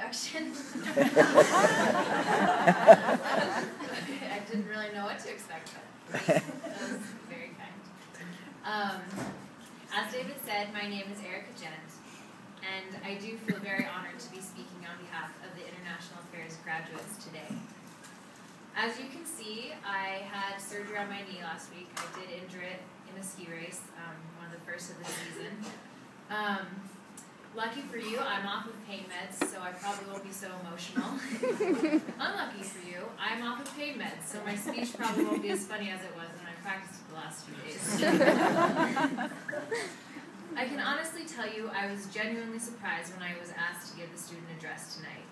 introduction. I didn't really know what to expect, but that was very kind. As David said, my name is Erika Ghent, and I do feel very honored to be speaking on behalf of the International Affairs graduates today. As you can see, I had surgery on my knee last week. I did injure it in a ski race, one of the first of the season. Lucky for you, I'm off of pain meds, so I probably won't be so emotional. Unlucky for you, I'm off of pain meds, so my speech probably won't be as funny as it was when I practiced it the last few days. I can honestly tell you I was genuinely surprised when I was asked to give the student address tonight.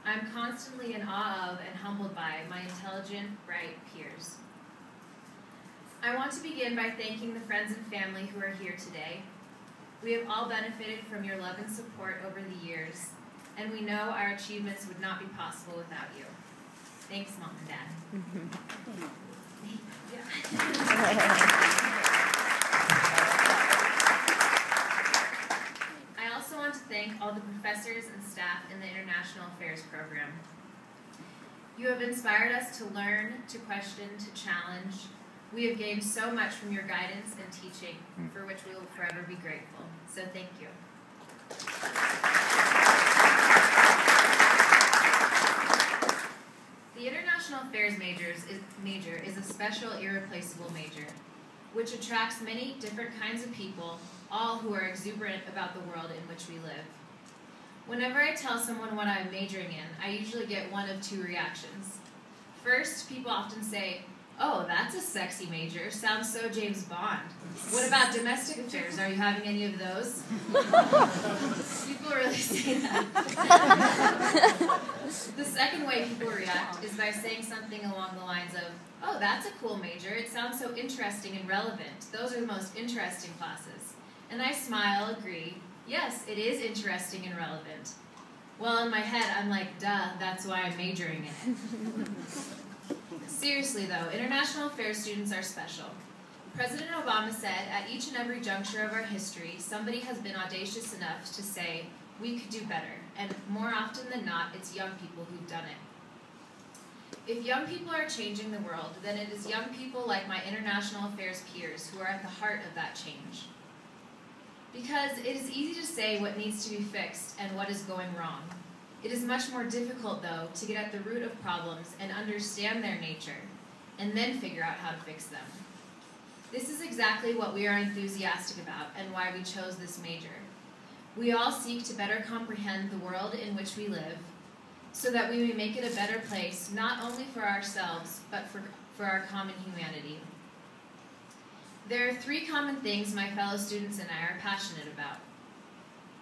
I'm constantly in awe of and humbled by my intelligent, bright peers. I want to begin by thanking the friends and family who are here today. We have all benefited from your love and support over the years, and we know our achievements would not be possible without you. Thanks, Mom and Dad. I also want to thank all the professors and staff in the International Affairs program. You have inspired us to learn, to question, to challenge. We have gained so much from your guidance and teaching, for which we will forever be grateful. So thank you. The International Affairs major is a special, irreplaceable major, which attracts many different kinds of people, all who are exuberant about the world in which we live. Whenever I tell someone what I'm majoring in, I usually get one of two reactions. First, people often say, "Oh, that's a sexy major. Sounds so James Bond. What about domestic affairs? Are you having any of those?" People really say that. The second way people react is by saying something along the lines of, "Oh, that's a cool major. It sounds so interesting and relevant. Those are the most interesting classes." And I smile, agree. Yes, it is interesting and relevant. Well, in my head, I'm like, duh, that's why I'm majoring in it. Seriously though, international affairs students are special. President Obama said, at each and every juncture of our history, somebody has been audacious enough to say, we could do better, and more often than not, it's young people who've done it. If young people are changing the world, then it is young people like my international affairs peers who are at the heart of that change. Because it is easy to say what needs to be fixed and what is going wrong. It is much more difficult, though, to get at the root of problems and understand their nature, and then figure out how to fix them. This is exactly what we are enthusiastic about and why we chose this major. We all seek to better comprehend the world in which we live, so that we may make it a better place, not only for ourselves, but for our common humanity. There are three common things my fellow students and I are passionate about.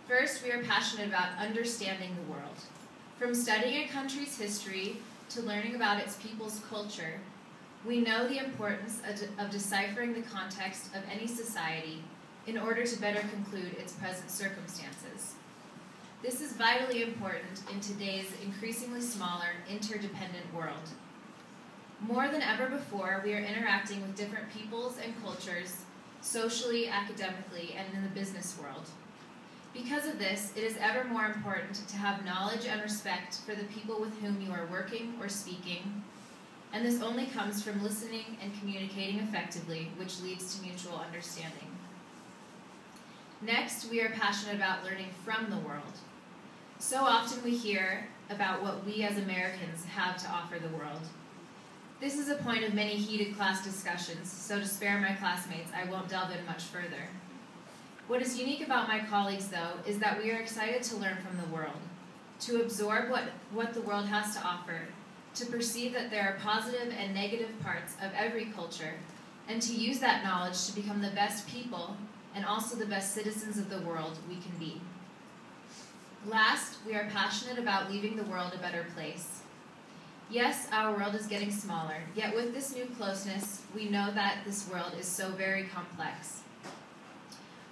First, we are passionate about understanding the world. From studying a country's history to learning about its people's culture, we know the importance of deciphering the context of any society in order to better conclude its present circumstances. This is vitally important in today's increasingly smaller, interdependent world. More than ever before, we are interacting with different peoples and cultures, socially, academically, and in the business world. Because of this, it is ever more important to have knowledge and respect for the people with whom you are working or speaking, and this only comes from listening and communicating effectively, which leads to mutual understanding. Next, we are passionate about learning from the world. So often we hear about what we as Americans have to offer the world. This is a point of many heated class discussions, so to spare my classmates, I won't delve in much further. What is unique about my colleagues, though, is that we are excited to learn from the world, to absorb what the world has to offer, to perceive that there are positive and negative parts of every culture, and to use that knowledge to become the best people and also the best citizens of the world we can be. Last, we are passionate about leaving the world a better place. Yes, our world is getting smaller, yet with this new closeness, we know that this world is so very complex.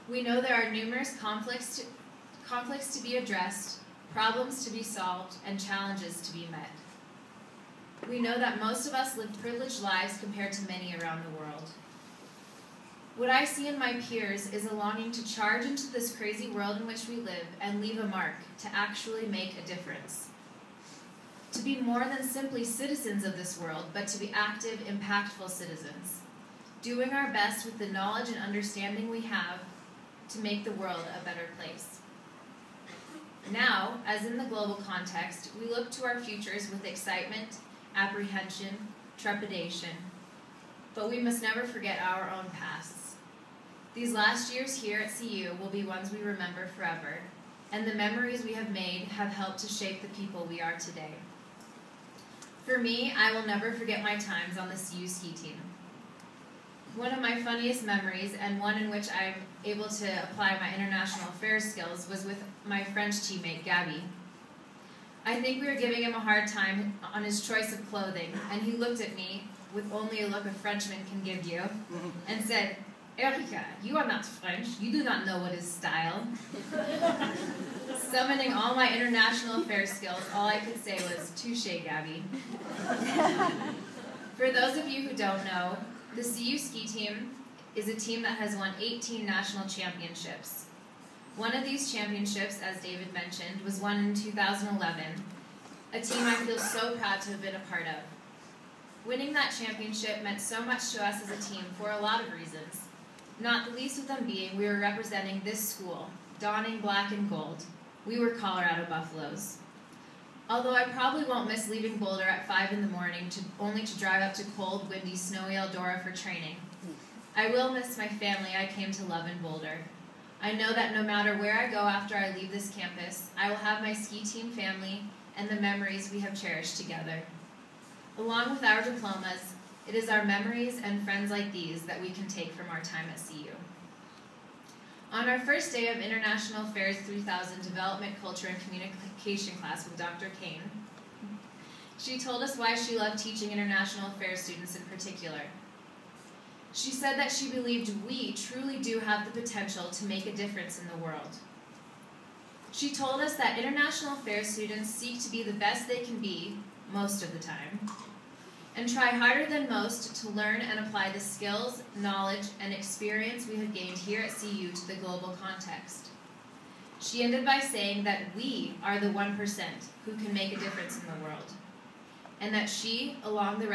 We know there are numerous conflicts to be addressed, problems to be solved, and challenges to be met. We know that most of us live privileged lives compared to many around the world. What I see in my peers is a longing to charge into this crazy world in which we live and leave a mark, to actually make a difference. To be more than simply citizens of this world, but to be active, impactful citizens, doing our best with the knowledge and understanding we have to make the world a better place. Now, as in the global context, we look to our futures with excitement, apprehension, trepidation, but we must never forget our own pasts. These last years here at CU will be ones we remember forever, and the memories we have made have helped to shape the people we are today. For me, I will never forget my times on the CU ski team. One of my funniest memories, and one in which I'm able to apply my international affairs skills, was with my French teammate, Gabby. I think we were giving him a hard time on his choice of clothing, and he looked at me with only a look a Frenchman can give you, and said, "Erika, you are not French. You do not know what is style." Summoning all my international affairs skills, all I could say was, "Touché, Gabby." For those of you who don't know, the CU ski team is a team that has won 18 national championships. One of these championships, as David mentioned, was won in 2011, a team I feel so proud to have been a part of. Winning that championship meant so much to us as a team for a lot of reasons, not the least of them being we were representing this school, donning black and gold. We were Colorado Buffaloes. Although I probably won't miss leaving Boulder at 5 in the morning only to drive up to cold, windy, snowy Eldora for training, I will miss my family I came to love in Boulder. I know that no matter where I go after I leave this campus, I will have my ski team family and the memories we have cherished together. Along with our diplomas, it is our memories and friends like these that we can take from our time at CU. On our first day of International Affairs 3000 Development, Culture, and Communication class with Dr. Kane, she told us why she loved teaching international affairs students in particular. She said that she believed we truly do have the potential to make a difference in the world. She told us that international affairs students seek to be the best they can be most of the time, and try harder than most to learn and apply the skills, knowledge, and experience we have gained here at CU to the global context. She ended by saying that we are the 1% who can make a difference in the world, and that she, along with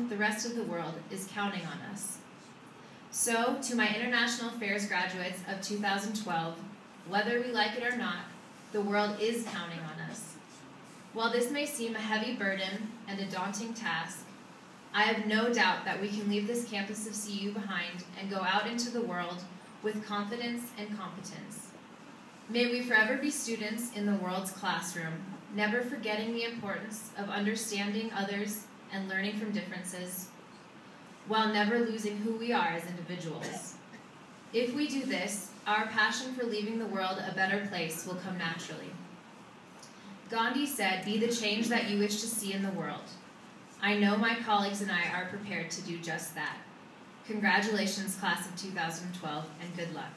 the rest of the world, is counting on us. So, to my International Affairs graduates of 2012, whether we like it or not, the world is counting on us. While this may seem a heavy burden and a daunting task, I have no doubt that we can leave this campus of CU behind and go out into the world with confidence and competence. May we forever be students in the world's classroom, never forgetting the importance of understanding others and learning from differences, while never losing who we are as individuals. If we do this, our passion for leaving the world a better place will come naturally. Gandhi said, "Be the change that you wish to see in the world." I know my colleagues and I are prepared to do just that. Congratulations, class of 2012, and good luck.